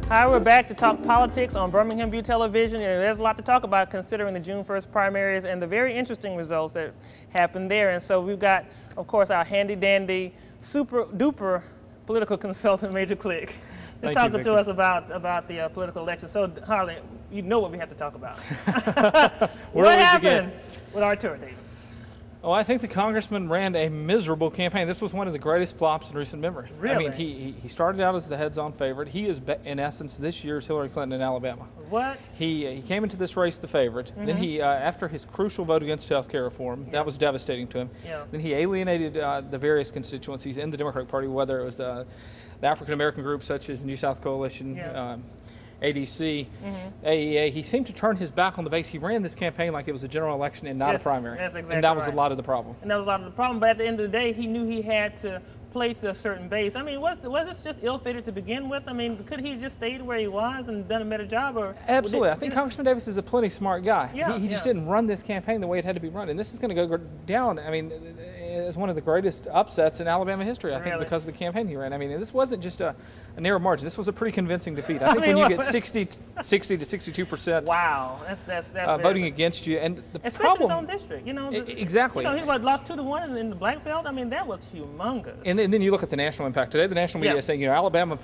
Hi, we're back to talk politics on Birmingham View Television, and there's a lot to talk about considering the June 1st primaries and the very interesting results that happened there. And so we've got, of course, our handy-dandy, super-duper political consultant, Major Click, to talk to us about the political election. So, Harley, you know what we have to talk about. What happened with Artur Davis? Oh, I think the congressman ran a miserable campaign. This was one of the greatest flops in recent memory. Really? I mean, he started out as the heads-on favorite. He is, in essence, this year's Hillary Clinton in Alabama. What? He came into this race the favorite. Mm-hmm. Then he, after his crucial vote against health care reform, that was devastating to him. Yeah. Then he alienated the various constituencies in the Democratic Party, whether it was the African-American groups such as New South Coalition, ADC, AEA. He seemed to turn his back on the base. He ran this campaign like it was a general election and not a primary. That's exactly and that was a lot of the problem. And that was a lot of the problem. But at the end of the day, he knew he had to place a certain base. I mean, was this just ill-fated to begin with? I mean, could he just stayed where he was and done a better job? Or absolutely. I think Congressman Davis is a plenty smart guy. He just didn't run this campaign the way it had to be run. And this is going to go down, I mean, as one of the greatest upsets in Alabama history, I think, because of the campaign he ran. I mean, this wasn't just a narrow margin. This was a pretty convincing defeat. I think when you get 60 to 62%, wow, that's voting against you, and the especially problem, his own district, exactly. He lost 2-1 in the Black Belt. I mean, that was humongous. And then you look at the national impact today. The national media is saying, Alabama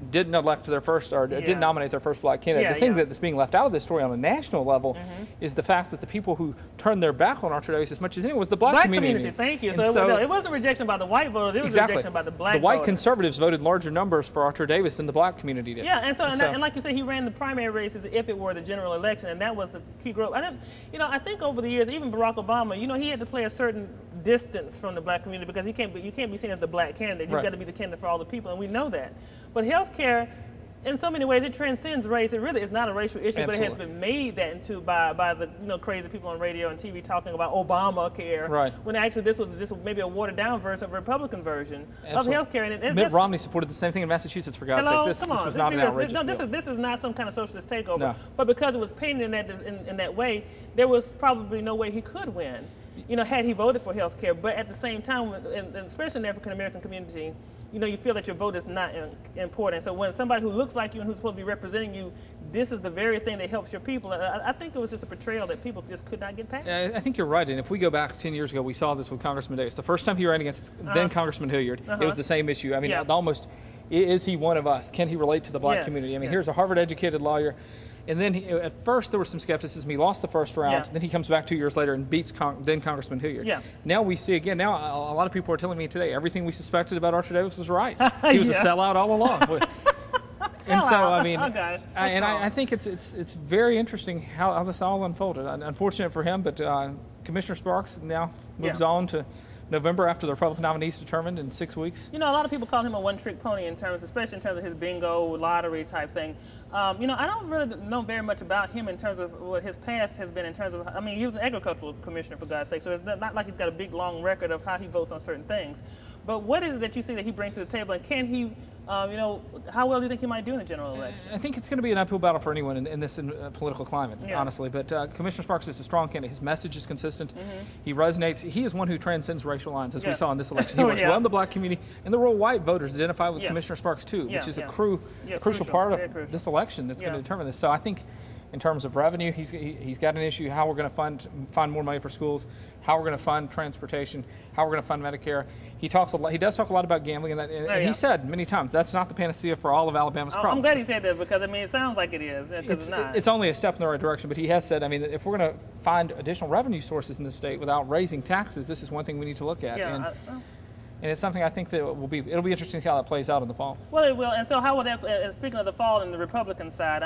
didn't elect their first or didn't nominate their first black candidate. The thing that's being left out of this story on a national level is the fact that the people who turned their back on Artur Davis as much as anyone was the black community. Thank you. So it wasn't rejection by the white voters. It was rejection by the black voters. The white conservatives voted larger numbers for Artur Davis than the black community did. Yeah, and like you said, he ran the primary races if it were the general election, and that was the key group. I think over the years, even Barack Obama, he had to play a certain distance from the black community because you can't be seen as the black candidate. You've got to be the candidate for all the people, and we know that. But healthcare, in so many ways, it transcends race. It really is not a racial issue, but it has been made that into by the crazy people on radio and TV talking about Obamacare. Right. When actually this was just maybe a watered down version of a Republican version of healthcare. And Mitt Romney supported the same thing in Massachusetts, for God's sake. This was not an outrageous bill. This is not some kind of socialist takeover. No. But because it was painted in that way, there was probably no way he could win. Had he voted for healthcare. But at the same time, and especially in the African American community, you feel that your vote is not important. So when somebody who looks like you and who's supposed to be representing you, this is the very thing that helps your people. I think it was just a portrayal that people just could not get past. Yeah, I think you're right. And if we go back 10 years ago, we saw this with Congressman Davis. The first time he ran against then Congressman Hilliard, it was the same issue. I mean, almost, is he one of us? Can he relate to the black community? I mean, here's a Harvard-educated lawyer. And then at first there was some skepticism. He lost the first round. Then he comes back 2 years later and beats then Congressman Hilliard. Now we see again. Now a lot of people are telling me today everything we suspected about Artur Davis was right. He was a sellout all along. And so I mean, I think it's very interesting how this all unfolded. Unfortunate for him, but Commissioner Sparks now moves on to November after the Republican nominees determined in 6 weeks. A lot of people call him a one-trick pony especially in terms of his bingo lottery type thing. I don't really know very much about him in terms of what his past has been in terms of, he was an agricultural commissioner, for God's sake, so it's not like he's got a big, long record of how he votes on certain things. But what is it that you see that he brings to the table, and can he, how well do you think he might do in the general election? I think it's going to be an uphill battle for anyone in this political climate, honestly. But Commissioner Sparks is a strong candidate. His message is consistent. He resonates. He is one who transcends racial lines, as we saw in this election. He works well in the black community, and the rural white voters identify with Commissioner Sparks, too, which is a crucial part of this election that's going to determine this. So I think in terms of revenue, he's got an issue, how we're going to find more money for schools, how we're going to fund transportation, how we're going to fund Medicare. He does talk a lot about gambling, and he said many times that's not the panacea for all of Alabama's problems. I'm glad he said that because, it sounds like it is, because it's not. It's only a step in the right direction, but he has said, if we're going to find additional revenue sources in the state without raising taxes, this is one thing we need to look at. And it's something I think that it'll be interesting to see how that plays out in the fall. Well, it will. And so how would that, speaking of the fall and the Republican side,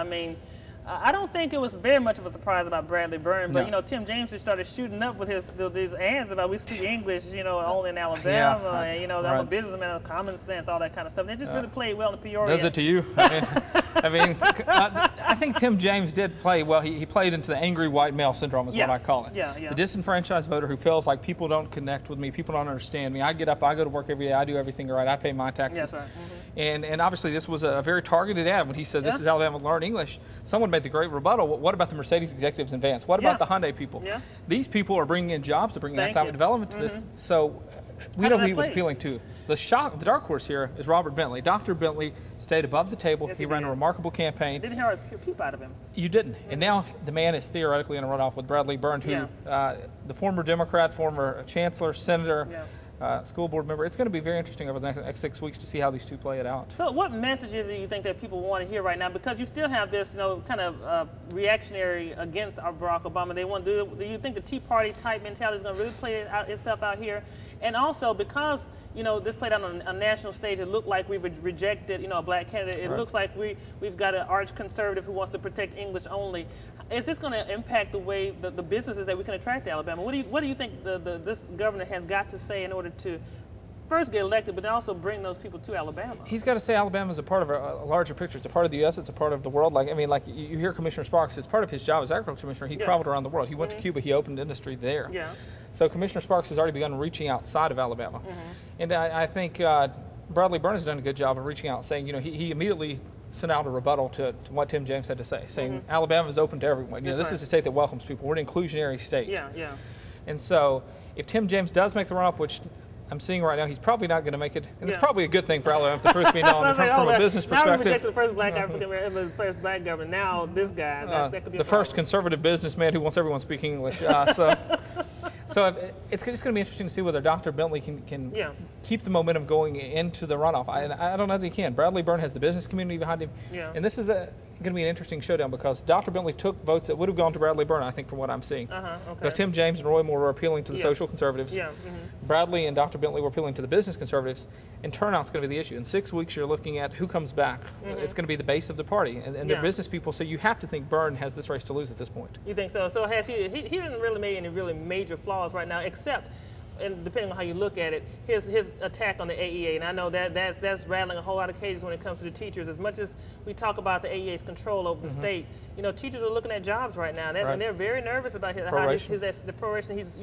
I don't think it was very much of a surprise about Bradley Byrne, but Tim James just started shooting up with these ads about we speak English, only in Alabama, and I'm a businessman, common sense, all that kind of stuff. And it just really played well in the Peoria. Does it to you? I think Tim James did play well. He played into the angry white male syndrome, is what I call it. The disenfranchised voter who feels like people don't connect with me, people don't understand me. I get up, I go to work every day, I do everything right, I pay my taxes. Yes, sir. And obviously this was a very targeted ad when he said this is Alabama, learn English. Someone made the great rebuttal. What about the Mercedes executives in Vance? What about the Hyundai people? These people are bringing in jobs, they're bringing economic development to this. So we know who he was appealing to. The dark horse here is Robert Bentley. Dr. Bentley stayed above the table. Yes, he ran a remarkable campaign. Didn't hear a peep out of him. You didn't. And now the man is theoretically in a runoff with Bradley Byrne, who the former Democrat, former chancellor, senator, school board member. It's going to be very interesting over the next 6 weeks to see how these two play it out. So what messages do you think that people want to hear right now? Because you still have this, kind of reactionary against Barack Obama. They want to do you think the Tea Party type mentality is going to really play itself out here? And also because, this played out on a national stage, it looked like we've rejected, a black candidate. It looks like we've got an arch conservative who wants to protect English only. Is this going to impact the way the businesses that we can attract to Alabama? What do you think this governor has got to say in order to first get elected, but then also bring those people to Alabama? He's got to say Alabama is a part of a larger picture. It's a part of the U.S. It's a part of the world. Like you hear Commissioner Sparks. It's part of his job as agriculture commissioner. He traveled around the world. He went to Cuba. He opened industry there. Yeah. So Commissioner Sparks has already begun reaching outside of Alabama, and I think Bradley Byrne has done a good job of reaching out, saying he immediately sent out a rebuttal to what Tim James had to say, saying Alabama is open to everyone. This is a state that welcomes people. We're an inclusionary state. Yeah, yeah. And so if Tim James does make the runoff, which I'm seeing right now, he's probably not going to make it, and it's probably a good thing for Alabama, if the truth being known, from a business perspective. Now we rejected the first black African, the first black governor. Now this guy, that could be the first conservative businessman who wants everyone speaking English. So it's going to be interesting to see whether Dr. Bentley can keep the momentum going into the runoff. I don't know that he can. Bradley Byrne has the business community behind him, and this is going to be an interesting showdown because Dr. Bentley took votes that would have gone to Bradley Byrne, I think, from what I'm seeing. Because Tim James and Roy Moore were appealing to the social conservatives. Bradley and Dr. Bentley were appealing to the business conservatives, and turnout's going to be the issue. In 6 weeks, you're looking at who comes back. It's going to be the base of the party, and they're business people, so you have to think Byrne has this race to lose at this point. You think so? So has he hasn't really made any really major flaws right now, except, and depending on how you look at it, his attack on the AEA, and I know that's rattling a whole lot of cages when it comes to the teachers. As much as we talk about the AEA's control over the state, teachers are looking at jobs right now, and they're very nervous about the proration. He's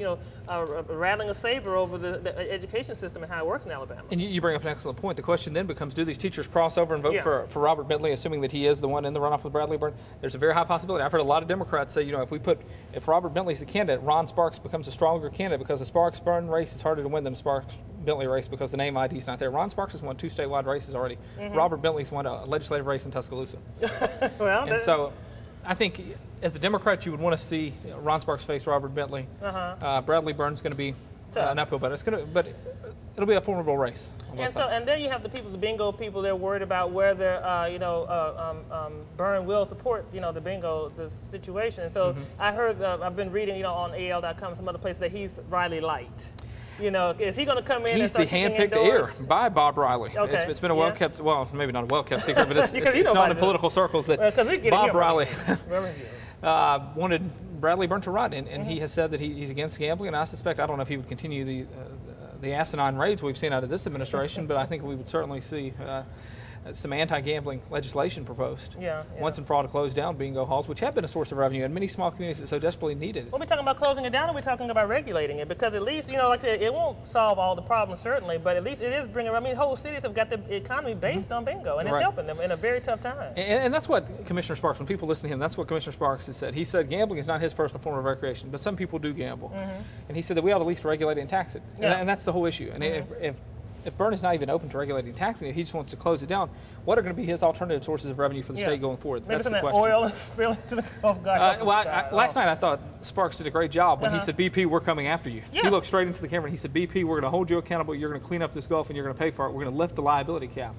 rattling a saber over the education system and how it works in Alabama. And you bring up an excellent point. The question then becomes, do these teachers cross over and vote for Robert Bentley, assuming that he is the one in the runoff with Bradley Byrne? There's a very high possibility. I've heard a lot of Democrats say, if Robert Bentley's the candidate, Ron Sparks becomes a stronger candidate because the Sparks-Byrne race is harder to win than the Sparks-Bentley race because the name ID is not there. Ron Sparks has won 2 statewide races already. Robert Bentley's won a legislative race in Tuscaloosa. So I think as a Democrat, you would want to see Ron Sparks face Robert Bentley. Bradley Byrne's going to be an uphill, but it'll be a formidable race. And then you have the bingo people. They're worried about whether Byrne will support the situation. And so I heard I've been reading on AL.com, some other places, that he's Riley light. Is he going to come in? He's the hand-picked heir by Bob Riley. Okay. It's been a well-kept, well, maybe not a well-kept secret, but it's known in political circles that Bob Riley wanted Bradley Byrne to run, and he has said that he's against gambling. And I suspect, I don't know if he would continue the asinine raids we've seen out of this administration, but I think we would certainly see some anti-gambling legislation proposed. Once and for all to close down bingo halls, which have been a source of revenue in many small communities that so desperately needed it. Are we talking about closing it down, or are we talking about regulating it? Because at least, like I said, it won't solve all the problems, certainly, but at least it is bringing, whole cities have got the economy based on bingo, and it's helping them in a very tough time. And that's what Commissioner Sparks, when people listen to him, that's what Commissioner Sparks has said. He said gambling is not his personal form of recreation, but some people do gamble. And he said that we ought to at least regulate it and tax it. And that's the whole issue. And if Byrne is not even open to regulating and taxing it, he just wants to close it down, what are going to be his alternative sources of revenue for the state going forward? Maybe that's the question. Oil is spilling to the Gulf. Last night I thought Sparks did a great job when he said, BP, we're coming after you. He looked straight into the camera and he said, BP, we're going to hold you accountable. You're going to clean up this Gulf and you're going to pay for it. We're going to lift the liability cap.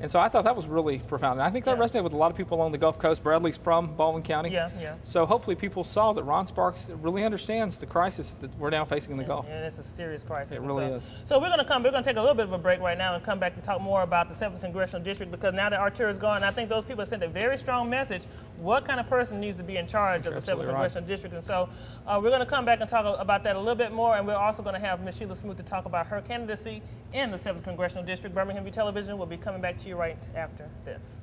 And so I thought that was really profound. And I think that resonated with a lot of people along the Gulf Coast. Bradley's from Baldwin County. So hopefully people saw that Ron Sparks really understands the crisis that we're now facing in the Gulf. And it's a serious crisis. It really is. So we're going to take a little bit of a break right now and come back and talk more about the 7th Congressional District, because now that Artur is gone, I think those people have sent a very strong message. What kind of person needs to be in charge of the 7th Congressional District? And so we're going to come back and talk about that a little bit more, and we're also going to have Ms. Sheila Smoot to talk about her candidacy in the 7th Congressional District. Birmingham View Television will be coming back to you right after this.